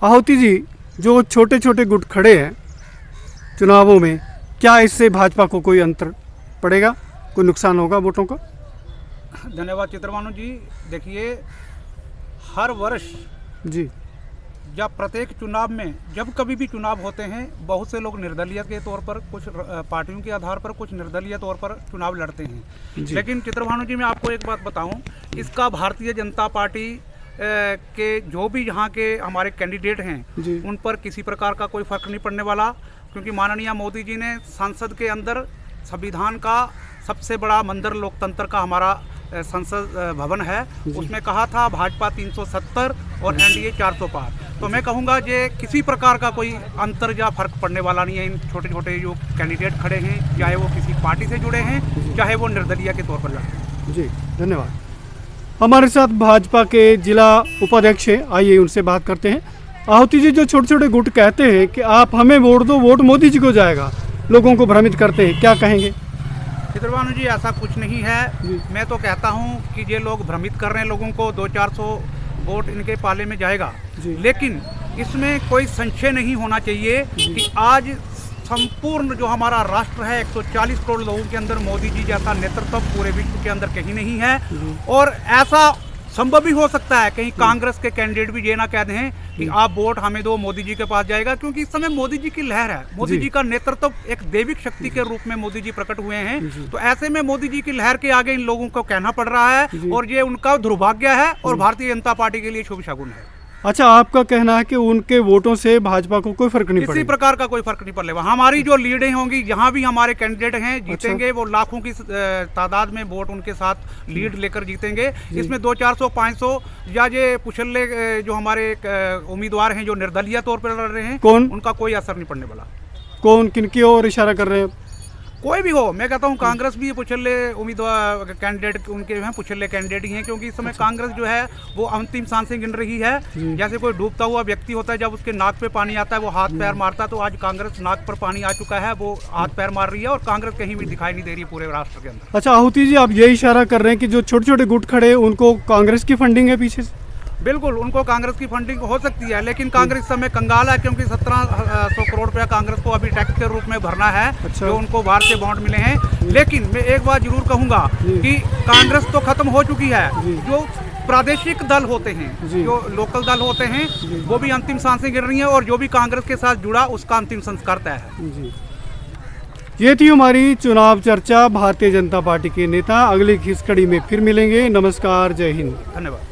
आहुति जी, जो छोटे छोटे गुट खड़े हैं चुनावों में, क्या इससे भाजपा को कोई अंतर पड़ेगा, कोई नुकसान होगा वोटों का? धन्यवाद चित्रभानु जी। देखिए, हर वर्ष जी जब प्रत्येक चुनाव में जब कभी भी चुनाव होते हैं, बहुत से लोग निर्दलीय के तौर पर, कुछ पार्टियों के आधार पर, कुछ निर्दलीय तौर पर चुनाव लड़ते हैं। लेकिन चित्रभानु जी, मैं आपको एक बात बताऊं, इसका भारतीय जनता पार्टी के जो भी यहाँ के हमारे कैंडिडेट हैं उन पर किसी प्रकार का कोई फर्क नहीं पड़ने वाला, क्योंकि माननीय मोदी जी ने संसद के अंदर संविधान का सबसे बड़ा मंदिर लोकतंत्र का हमारा संसद भवन है, उसमें कहा था भाजपा 370 और एनडीए 400 पार। तो मैं कहूँगा ये किसी प्रकार का कोई अंतर या फर्क पड़ने वाला नहीं है इन छोटे छोटे जो कैंडिडेट खड़े हैं, चाहे वो किसी पार्टी से जुड़े हैं, चाहे वो निर्दलीय के तौर पर लड़ते हैं। जी धन्यवाद। हमारे साथ भाजपा के जिला उपाध्यक्ष हैं, आइए उनसे बात करते हैं। आहुति जी, जो छोटे छोटे गुट कहते हैं कि आप हमें वोट दो, वोट मोदी जी को जाएगा, लोगों को भ्रमित करते हैं, क्या कहेंगे? चित्रभानु जी, ऐसा कुछ नहीं है। मैं तो कहता हूं कि ये लोग भ्रमित कर रहे हैं लोगों को, 200-400 वोट इनके पाले में जाएगा, लेकिन इसमें कोई संशय नहीं होना चाहिए कि आज संपूर्ण जो हमारा राष्ट्र है, 140 करोड़ लोगों के अंदर मोदी जी जैसा नेतृत्व पूरे विश्व के अंदर कहीं नहीं है। और ऐसा संभव भी हो सकता है कहीं कांग्रेस के कैंडिडेट भी ये ना कह दें कि आप वोट हमें दो, मोदी जी के पास जाएगा, क्योंकि इस समय मोदी जी की लहर है, मोदी जी का नेतृत्व एक दैविक शक्ति के रूप में मोदी जी प्रकट हुए हैं। तो ऐसे में मोदी जी की लहर के आगे इन लोगों को कहना पड़ रहा है, और ये उनका दुर्भाग्य है और भारतीय जनता पार्टी के लिए शुभ शगुन है। अच्छा, आपका कहना है कि उनके वोटों से भाजपा को कोई फर्क नहीं पड़ेगा? किसी प्रकार का कोई फर्क नहीं पड़ेगा। हमारी जो लीडें होंगी, जहां भी हमारे कैंडिडेट हैं जीतेंगे, वो लाखों की तादाद में वोट उनके साथ लीड लेकर जीतेंगे। इसमें 200-400-500 या ये पुछल्ले जो हमारे उम्मीदवार हैं जो निर्दलीय तौर पर लड़ रहे हैं, कौन, उनका कोई असर नहीं पड़ने वाला। कौन, किनकी ओर इशारा कर रहे हैं? कोई भी हो, मैं कहता हूँ कांग्रेस भी पुछल्ले उम्मीदवार कैंडिडेट उनके हैं, पुछल्ले कैंडिडेट ही हैं, क्योंकि इस समय कांग्रेस जो है वो अंतिम सांसें गिन रही है। जैसे कोई डूबता हुआ व्यक्ति होता है, जब उसके नाक पे पानी आता है वो हाथ पैर मारता है, तो आज कांग्रेस नाक पर पानी आ चुका है, वो हाथ पैर मार रही है, और कांग्रेस कहीं भी दिखाई नहीं दे रही पूरे राष्ट्र के अंदर। अच्छा आहुति जी, आप ये इशारा कर रहे हैं कि जो छोटे छोटे गुट खड़े उनको कांग्रेस की फंडिंग है पीछे से? बिल्कुल, उनको कांग्रेस की फंडिंग हो सकती है, लेकिन कांग्रेस समय कंगाल है, क्योंकि 1700 करोड़ रुपया कांग्रेस को अभी टैक्स के रूप में भरना है। अच्छा। जो उनको बाहर से बॉन्ड मिले हैं। लेकिन मैं एक बात जरूर कहूंगा कि कांग्रेस तो खत्म हो चुकी है, जो प्रादेशिक दल होते हैं, जो लोकल दल होते हैं, वो भी अंतिम सांसें गिर रही हैं, और जो भी कांग्रेस के साथ जुड़ा उसका अंतिम संस्कार तय है। ये थी हमारी चुनाव चर्चा। भारतीय जनता पार्टी के नेता अगली खिसकड़ी में फिर मिलेंगे। नमस्कार, जय हिंद, धन्यवाद।